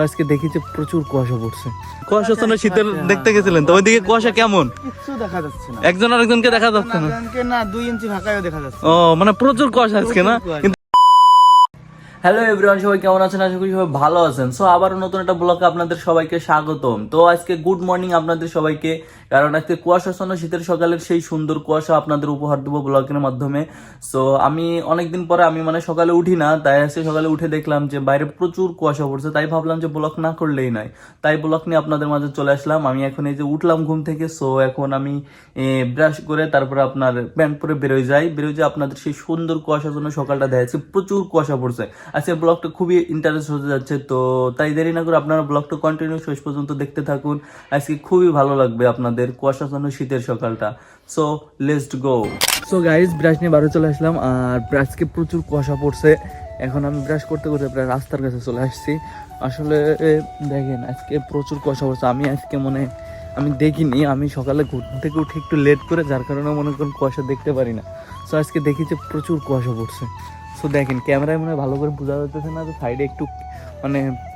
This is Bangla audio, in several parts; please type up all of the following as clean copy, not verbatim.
আজকে দেখি যে প্রচুর কুয়াশা পড়ছে। কুয়াশা তো শীতের দেখতে গেছিলেন তো, ওইদিকে কুয়াশা কেমন? কিছু দেখা যাচ্ছে না, একজন আরেকজনকে দেখা যাচ্ছে না। না 2 ইঞ্চি ফাঁকাও দেখা যাচ্ছে। ও মানে প্রচুর কুয়াশা আজকে না। হ্যালো এভরিওয়ান, সবাই কেমন আছেন? আশা করি সবাই ভালো আছেন। সো আবারও নতুন একটা ব্লগে আপনাদের সবাইকে স্বাগতম। তো আজকে গুড মর্নিং আপনাদের সবাইকে, কারণ আজকে কুয়াশাচ্ছন্ন শীতের সকালের সেই সুন্দর কুয়াশা আপনাদের উপহার দেবো ব্লগের মাধ্যমে। সো আমি অনেকদিন পরে মানে সকালে উঠি না, তাই আজকে সকালে উঠে দেখলাম যে বাইরে প্রচুর কুয়াশা পড়ছে, তাই ভাবলাম যে ব্লগ না করলেই নয়, তাই ব্লগ নিয়ে আপনাদের মাঝে চলে আসলাম। আমি এখন এই যে উঠলাম ঘুম থেকে, সো এখন আমি ব্রাশ করে তারপরে আপনার প্যান্ট পরে বেরোয় যাই আপনাদের সেই সুন্দর কুয়াশার জন্য সকালটা দেখাচ্ছি। প্রচুর কুয়াশা পড়ছে আজকে, ব্লগটা খুবই ইন্টারেস্ট হতে যাচ্ছে। তো তাই দেরি না করে আপনারা ব্লগটা কন্টিনিউ শেষ পর্যন্ত দেখতে থাকুন। আজকে খুবই ভালো লাগবে আপনাদের কুয়াশাচ্ছন্ন শীতের সকালটা। So let's go. So guys, brush নিয়ে বাড়ি চলে আসলাম, আর আজকে প্রচুর কুয়াশা পড়ছে। এখন আমি ব্রাশ করতে করতে প্রায় রাস্তার কাছে চলে আসছি। আসলে দেখেন আজকে প্রচুর কুয়াশা পড়ছে। আমি দেখিনি, আমি সকালে ঘুম থেকে উঠে একটু লেট করে, যার কারণে মনে করেন কুয়াশা দেখতে পারি না। সো আজকে দেখি যে প্রচুর কুয়াশা পড়ছে। সো দেখেন ক্যামেরায় ভালো করে বোঝা যাচ্ছে না, তো সাইডে একটু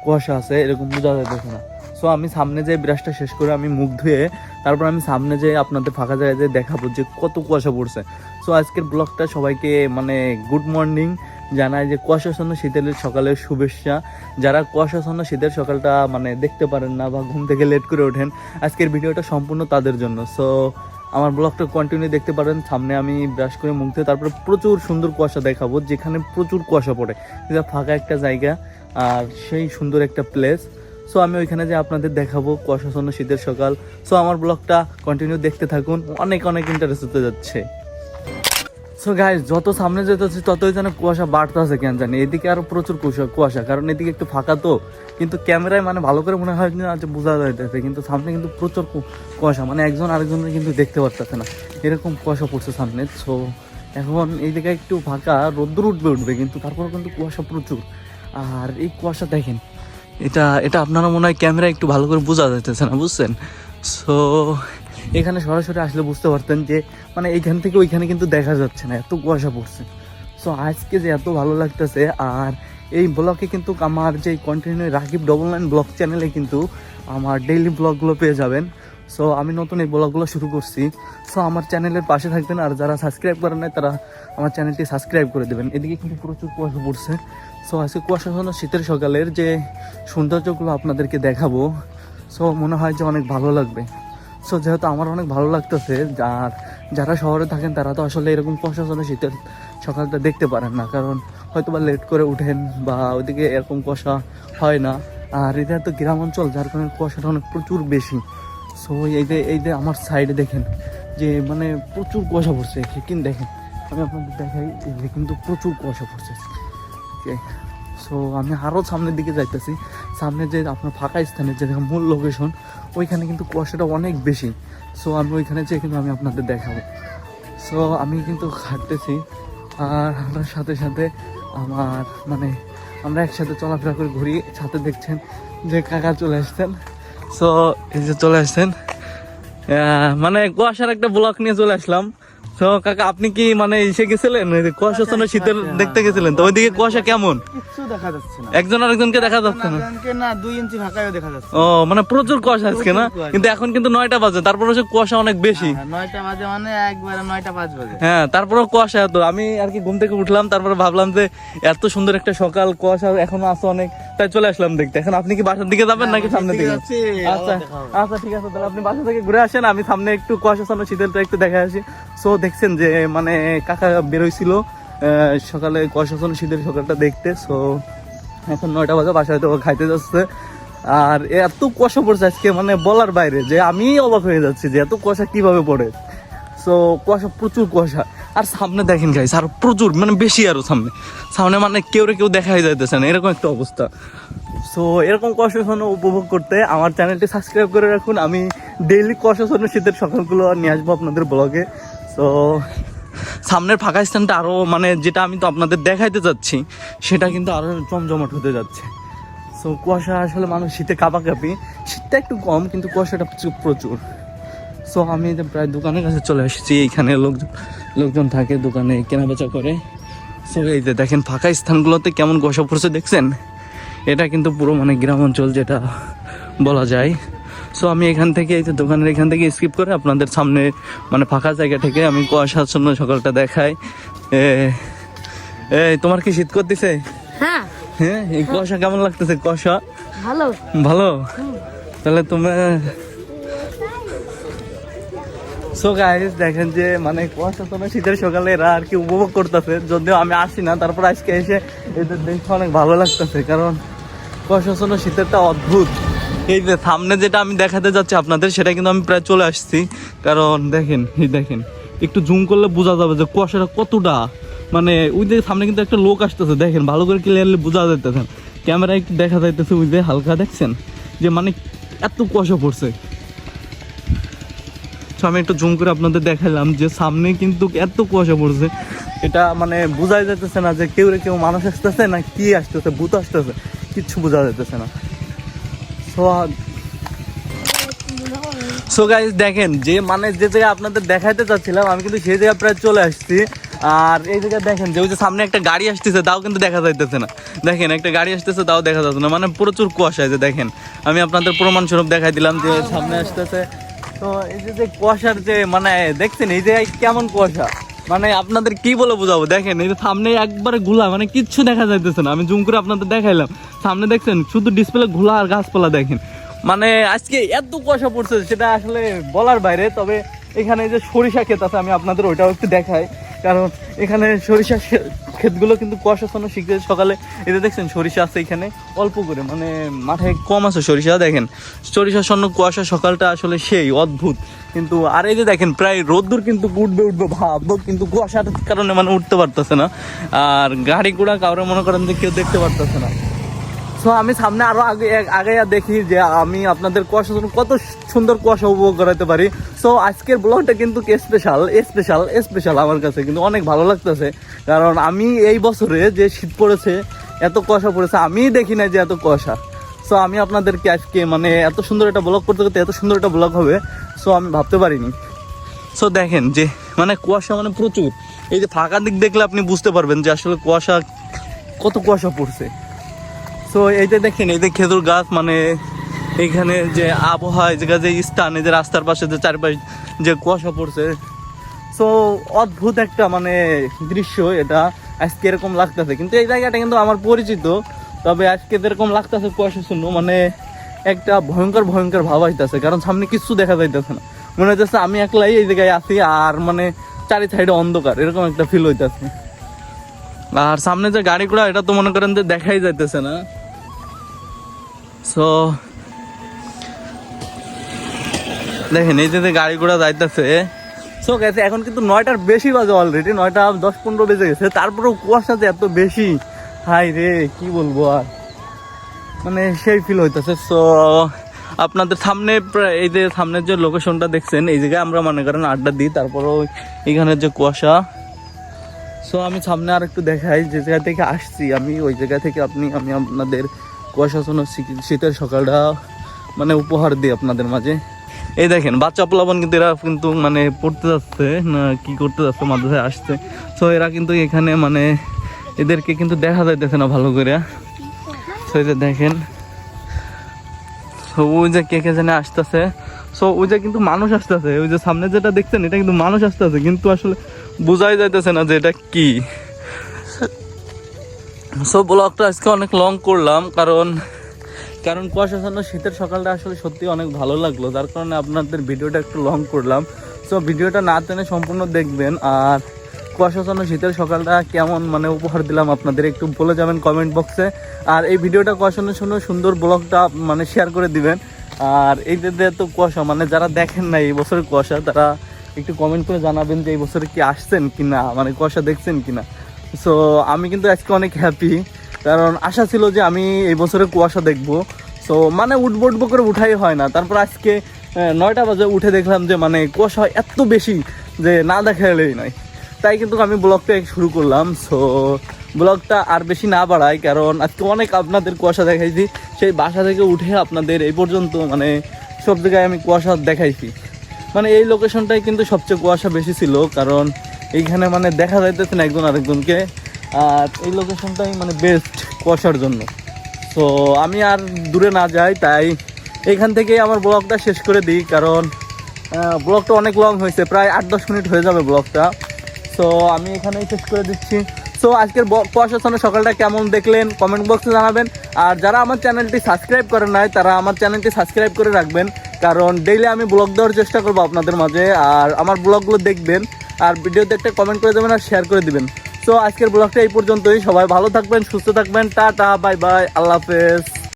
কুয়াশা আছে, এরকম বোঝা যাচ্ছে না। সো আমি সামনে যে ব্রাশটা শেষ করে আমি মুখ ধুয়ে তারপর আমি সামনে যে আপনাদের ফাঁকা জায়গায় যে দেখাবো যে কত কুয়াশা পড়ছে। সো আজকের ব্লগটা সবাইকে গুড মর্নিং জানাই, যে কুয়াশাচ্ছন্ন শীতের সকালের শুভেচ্ছা। যারা কুয়াশাচ্ছন্ন শীতের সকালটা দেখতে পারেন না বা ঘুম থেকে লেট করে ওঠেন, আজকের ভিডিওটা সম্পূর্ণ তাদের জন্য। সো আমার ব্লগটা কন্টিনিউ দেখতে পারেন। সামনে আমি ব্রাশ করে মুখ দিয়ে তারপরে প্রচুর সুন্দর কুয়াশা দেখাবো, যেখানে প্রচুর কুয়াশা পড়ে, এটা ফাঁকা একটা জায়গা আর সেই সুন্দর একটা প্লেস। সো আমি ওইখানে যে আপনাদের দেখাবো কুয়াশাচ্ছন্ন শীতের সকাল। সো আমার ব্লগটা কন্টিনিউ দেখতে থাকুন, অনেক ইন্টারেস্ট হতে যাচ্ছে। সো গাইস, যত সামনে যেতেছি ততই যেন কুয়াশা বাড়তেছে, কেন জানি। এদিকে আরো প্রচুর কুয়াশা, কারণ এদিকে একটু ফাঁকা তো, কিন্তু ক্যামেরায় ভালো করে মনে হয় না যে বোঝা যাইতেছে, কিন্তু সামনে কিন্তু প্রচুর কুয়াশা, একজন আরেকজনের কিন্তু দেখতে পারতেছে না, এরকম কুয়াশা পড়ছে সামনে। সো এখন এইদিকে একটু ফাঁকা, রোদ্দুর উঠবে, কিন্তু তারপর কিন্তু কুয়াশা প্রচুর। আর এই কুয়াশা দেখেন, এটা আপনারা মনে হয় ক্যামেরায় একটু ভালো করে বোঝা যাইতেছে না, বুঝছেন? সো এখানে সরাসরি আসলে বুঝতে পারতেন যে এইখান থেকে ওইখানে কিন্তু দেখা যাচ্ছে না, এত কুয়াশা পড়ছে। সো আজকে যে এত ভালো লাগতেছে। আর এই ব্লগে কিন্তু আমার যে কন্টিনিউ রাকিব 99 ব্লগ চ্যানেলে কিন্তু আমার ডেইলি ব্লগগুলো পেয়ে যাবেন। সো আমি নতুন এই ব্লগগুলো শুরু করছি। সো আমার চ্যানেলের পাশে থাকবেন, আর যারা সাবস্ক্রাইব করেন নাই তারা আমার চ্যানেলটি সাবস্ক্রাইব করে দেবেন। এদিকে কিন্তু প্রচুর কুয়াশা পড়ছে। সো আজকে কুয়াশাচ্ছন্ন শীতের সকালের যে সৌন্দর্যগুলো আপনাদেরকে দেখাবো, সো মনে হয় যে অনেক ভালো লাগবে। সো যেহেতু আমার অনেক ভালো লাগতেছে, আর যারা শহরে থাকেন তারা তো আসলে এরকম কুয়াশাচ্ছন্ন শীতের সকালটা দেখতে পারেন না, কারণ হয়তো বা লেট করে উঠেন বা ওইদিকে এরকম কুয়াশা হয় না। আর এটা তো গ্রাম অঞ্চল, যার কারণে কুয়াশাটা অনেক প্রচুর বেশি। সো এই যে আমার সাইডে দেখেন যে প্রচুর কুয়াশা পড়ছে, কিন্তু দেখেন আমি আপনাদের দেখাই, যে কিন্তু প্রচুর কুয়াশা পড়ছে। সো আমি আরও সামনের দিকে যাইতেছি, সামনে যে আপনার ফাঁকা স্থানের যে মূল লোকেশন, ওইখানে কিন্তু কুয়াশাটা অনেক বেশি। সো আমি ওইখানে যেয়ে কিন্তু আমি আপনাদের দেখাবো। সো আমি কিন্তু হাঁটতেছি, আর হাঁটার সাথে সাথে আমার আমরা একসাথে চলাফেরা করে ঘুরি। সাথে দেখছেন যে কাকা চলে আসছেন। সো এই যে চলে আসছেন, কুয়াশার একটা ব্লক নিয়ে চলে আসলাম। তো কাকা, আপনি কি এসে গেছিলেন কুয়াশাচ্ছন্ন শীতের দেখতে গেছিলেন তো, ওইদিকে কুয়াশা কেমন? কিছু দেখা যাচ্ছে না, একজন আরেকজনকে দেখা যাচ্ছে না। 2 ইঞ্চি ফাঁকাও দেখা যাচ্ছে। ও প্রচুর কুয়াশা আজকে না, কিন্তু এখন কিন্তু 9টা বাজে, তারপরে কুয়াশা অনেক বেশি। 9টা বাজে একবারে 9টা 5 বাজে। হ্যাঁ, তারপরেও কুয়াশা এত। আমি আর কি ঘুম থেকে উঠলাম, তারপরে ভাবলাম যে এত সুন্দর একটা সকাল, কুয়াশা এখনো আছে অনেক, তাই চলে আসলাম দেখতে। এখন আপনি কি বাসার দিকে যাবেন নাকি সামনের দিকে? আচ্ছা ঠিক আছে, তাহলে আপনি বাসা থেকে ঘুরে আসেন, আমি সামনে একটু কুয়াশাচ্ছন্ন শীতেরটা একটু দেখে আসি। সো দেখছেন যে কাকা বেরোইছিল সকালে কুয়াশাচ্ছন্ন শীতের সকালটা দেখতে। সো এখন 9টা বাজে, বাসায় তো খাইতে যাচ্ছে। আর এত কুয়াশা পড়ছে আজকে, বলার বাইরে, যে আমি অবাক হয়ে যাচ্ছি যে এত কুয়াশা কিভাবে পড়ে। সো কুয়াশা, প্রচুর কুয়াশা। আর সামনে দেখেন গাইস, আর প্রচুর বেশি, আরো সামনে কেউ দেখা হয়ে যাইতেছে না, এরকম একটা অবস্থা। সো এরকম কুয়াশাচ্ছন্ন উপভোগ করতে আমার চ্যানেলটি সাবস্ক্রাইব করে রাখুন। আমি ডেইলি কুয়াশাচ্ছন্ন শীতের সকালগুলো নিয়ে আসবো আপনাদের ব্লগে। তো সামনের ফাঁকা স্থানটা আরও যেটা আমি তো আপনাদের দেখাইতে যাচ্ছি, সেটা কিন্তু আরও জমজমাট হতে যাচ্ছে। সো কুয়াশা আসলে মানুষ শীতে কাঁপাকাঁপি, শীতটা একটু কম, কিন্তু কুয়াশাটা প্রচুর। সো আমি প্রায় দোকানের কাছে চলে এসেছি, এইখানে লোকজন থাকে, দোকানে কেনাবেচা করে। সো এই যে দেখেন ফাঁকা স্থানগুলোতে কেমন কুয়াশা পড়ছে, দেখছেন? এটা কিন্তু পুরো মানে গ্রাম অঞ্চল যেটা বলা যায়। সো আমি এখান থেকে এই যে দোকানের এখান থেকে স্কিপ করে আপনাদের সামনে মানে ফাঁকা জায়গা থেকে আমি কুয়াশাচ্ছন্ন সকালটা দেখাই। এই তোমার কি শীত করতেছে? হ্যাঁ হ্যাঁ, এই কুয়াশা কেমন লাগতেছে? কুয়াশা ভালো। ভালো। তাহলে তুমি সো গাইস দেখেন যে মানে কুয়াশাচ্ছন্ন শীতের সকালে এরা আর কি উপভোগ করতেছে, যদিও আমি আসি না, তারপর আজকে এসে এদের দেখে অনেক ভালো লাগতেছে, কারণ কুয়াশাচ্ছন্ন শীতেরটা অদ্ভুত। এই যে সামনে যেটা আমি দেখাতে যাচ্ছি আপনাদের, সেটা কিন্তু আমি প্রায় চলে আসছি, কারণ দেখেন এই দেখেন একটু জুম করলে বোঝা যাবে যে কুয়াশাটা কতটা, মানে ওই যে সামনে কিন্তু একটা লোক আসতেছে, দেখেন ভালো করে ক্লিয়ারলি বোঝা যাইতেছে, ক্যামেরায় একটু দেখা যাইতেছে ওই যে হালকা, দেখছেন যে মানে এত কুয়াশা পড়ছে। তো আমি একটু জুম করে আপনাদের দেখালাম যে সামনে কিন্তু এত কুয়াশা পড়ছে, এটা মানে বোঝাই যাইতেছে না যে কেউ মানুষ আসতেছে না কি আসতেছে, ভূত আসতেছে, কিচ্ছু বোঝা যাইতেছে না। সো গাইস দেখেন যে মানে যে জায়গায় আপনাদের দেখাইতে চাচ্ছিলাম আমি কিন্তু সেই জায়গায় প্রায় চলে আসছি। আর এই জায়গায় দেখেন যে ওই যে সামনে একটা গাড়ি আসতেছে, তাও কিন্তু দেখা যাইতেছে না, দেখেন একটা গাড়ি আসতেছে তাও দেখা যাচ্ছে না, মানে প্রচুর কুয়াশা। যে দেখেন আমি আপনাদের প্রমাণ স্বরূপ দেখাই দিলাম যে সামনে আসতেছে। তো এই যে কুয়াশার যে মানে দেখছেন এই জায়গায় কেমন কুয়াশা, মানে আপনাদের কি বলে বোঝাবো, দেখেন এই যে সামনে একবারে ঘোলা, মানে কিচ্ছু দেখা যাইতেছে না। আমি জুম করে আপনাদের দেখাইলাম, সামনে দেখছেন শুধু ডিসপ্লে ঘোলা আর গাছপালা। দেখেন মানে আজকে এত কুয়াশা পড়ছে সেটা আসলে বলার বাইরে। তবে এখানে যে সরিষা ক্ষেত আছে, আমি আপনাদের ওইটাও একটু দেখাই, কারণ এখানে সরিষা ক্ষেতগুলো কিন্তু কুয়াশাচ্ছন্ন শীতের সকালে এই যে দেখছেন সরিষা আছে এখানে অল্প করে, মানে মাঠে কম আছে সরিষা। দেখেন সরিষাচ্ছন্ন কুয়াশা সকালটা আসলে সেই অদ্ভুত। কিন্তু আর এই যে দেখেন প্রায় রোদ্দুর কিন্তু উঠবে ভাববো, কিন্তু কুয়াশার কারণে মানে উঠতে পারতেছে না, আর গাড়ি ঘোড়া কাউরে মনে করেন যে কেউ দেখতে পারতেছে না। সো আমি সামনে আরো আগে দেখি যে আমি আপনাদের কুয়াশা কত সুন্দর কুয়াশা উপভোগ করাতে পারি। সো আজকের ব্লগটা কিন্তু স্পেশাল আমার কাছে কিন্তু অনেক ভালো লাগতেছে, কারণ আমি এই বছরে যে শীত পড়েছে, এত কুয়াশা পড়েছে, আমি দেখি না যে এত কুয়াশা। সো আমি আপনাদেরকে আজকে মানে এত সুন্দর একটা ব্লগ করতে এত সুন্দর একটা ব্লগ হবে, সো আমি ভাবতে পারিনি। সো দেখেন যে মানে কুয়াশা মানে প্রচুর, এই যে ফাঁকা দিক দেখলে আপনি বুঝতে পারবেন যে আসলে কুয়াশা কত কুয়াশা পড়ছে। তো এই যে দেখেন এই যে খেজুর গাছ, মানে এইখানে যে আবহাওয়া, এই জায়গায় যে স্থান, এই যে রাস্তার পাশে যে চারপাশে যে কুয়াশা পড়ছে, সো অদ্ভুত একটা মানে দৃশ্য এটা। আজকে এরকম লাগতেছে, কিন্তু এই জায়গাটা কিন্তু আমার পরিচিত, তবে আজকে যেরকম লাগতেছে কুয়াশা শূন্য, মানে একটা ভয়ঙ্কর ভাব আইতেছে, কারণ সামনে কিছু দেখা যাইতেছে না, মনে হইতেছে আমি একলাই এই জায়গায় আছি, আর মানে চারি সাইডে অন্ধকার, এরকম একটা ফিল হইতেছে। আর সামনে যে গাড়ি ঘোড়া এটা তো মনে করেন যে দেখাই যাইতেছে না। সো দেখেন এই যে গাড়ি ঘোড়া যাইতেছে। সো গেছে এখন কিন্তু 9টার বেশি বাজে, অলরেডি 9টা 10-15 বেজে গেছে, তারপরেও কুয়াশা যে এত বেশি, হাই রে কি বলবো আর, মানে সেই ফিল হইতেছে। সো আপনাদের সামনে এই যে সামনের যে লোকেশনটা দেখছেন, এই জায়গায় আমরা মনে করেন আড্ডা দিই, তারপরেও এখানের যে কুয়াশা। সো আমি সামনে আর একটু দেখাই, যে জায়গা থেকে আসছি আমি ওই জায়গা থেকে আমি আপনাদের কুয়াশাচ্ছন্ন শীতের সকালটা মানে উপহার দিই আপনাদের মাঝে। এই দেখেন বাচ্চা পোলাপন কিন্তু এরা কিন্তু মানে পড়তে যাচ্ছে না কি করতে যাচ্ছে, মাদ্রাসায় আসছে। সো এরা কিন্তু এখানে মানে এদেরকে কিন্তু দেখা যাইতেছে না ভালো করে। সো এই যে দেখেন, ওই যে কে জানে আসতেছে। সো ওই যে কিন্তু মানুষ আসতেছে, ওই যে সামনে যেটা দেখছেন এটা কিন্তু মানুষ আসতেছে, কিন্তু আসলে বোঝাই যাইতেছে না যে এটা কি। সো ব্লগটা আজকে অনেক লং করলাম, কারণ কুয়াশাচ্ছন্ন শীতের সকালটা আসলে সত্যি অনেক ভালো লাগলো, যার কারণে আপনাদের ভিডিওটা একটু লং করলাম। সো ভিডিওটা না টেনে সম্পূর্ণ দেখবেন, আর কুয়াশাচ্ছন্ন শীতের সকালটা কেমন মানে উপহার দিলাম আপনাদের একটু বলে যাবেন কমেন্ট বক্সে। আর এই ভিডিওটা কুয়াশাচ্ছন্ন সুন্দর ব্লগটা মানে শেয়ার করে দিবেন। আর এই যে তো কুয়াশা, মানে যারা দেখেন না এই বছরের কুয়াশা, তারা একটু কমেন্ট করে জানাবেন যে এই বছরে কি আসছেন কিনা, মানে কুয়াশা দেখছেন কিনা। সো আমি কিন্তু আজকে অনেক হ্যাপি, কারণ আশা ছিল যে আমি এই বছরে কুয়াশা দেখবো। সো মানে উঠবো করে উঠাই হয় না, তারপর আজকে 9টা বাজে উঠে দেখলাম যে মানে কুয়াশা এত বেশি যে না দেখালেই নয়, তাই কিন্তু আমি ব্লগটা শুরু করলাম। সো ব্লগটা আর বেশি না বাড়াই, কারণ আজকে অনেক আপনাদের কুয়াশা দেখাইছি, সেই বাসা থেকে উঠে আপনাদের এই পর্যন্ত মানে সব জায়গায় আমি কুয়াশা দেখাইছি। মানে এই লোকেশনটাই কিন্তু সবচেয়ে কুয়াশা বেশি ছিল, কারণ এইখানে মানে দেখা যাইতেছে না একজন আরেকজনকে, আর এই লোকেশনটাই মানে বেস্ট কুয়াশার জন্য। তো আমি আর দূরে না যাই, তাই এখান থেকেই আমার ব্লগটা শেষ করে দিই, কারণ ব্লগটা অনেক লং হয়েছে, প্রায় 8-10 মিনিট হয়ে যাবে ব্লগটা। সো আমি এখানেই শেষ করে দিচ্ছি। সো আজকের কুয়াশাচ্ছন্ন সকালটা কেমন দেখলেন কমেন্ট বক্সে জানাবেন। আর যারা আমার চ্যানেলটি সাবস্ক্রাইব করেন নাই তারা আমার চ্যানেলটি সাবস্ক্রাইব করে রাখবেন, কারণ ডেইলি আমি ব্লগ দেওয়ার চেষ্টা করবো আপনাদের মাঝে। আর আমার ব্লগগুলো দেখবেন, আর ভিডিও দেখতে কমেন্ট করে দেবেন আর শেয়ার করে দিবেন। সো আজকের ব্লগটা এই পর্যন্তই। সবাই ভালো থাকবেন, সুস্থ থাকবেন, টাটা, বাই বাই, আল্লাহ হাফেজ।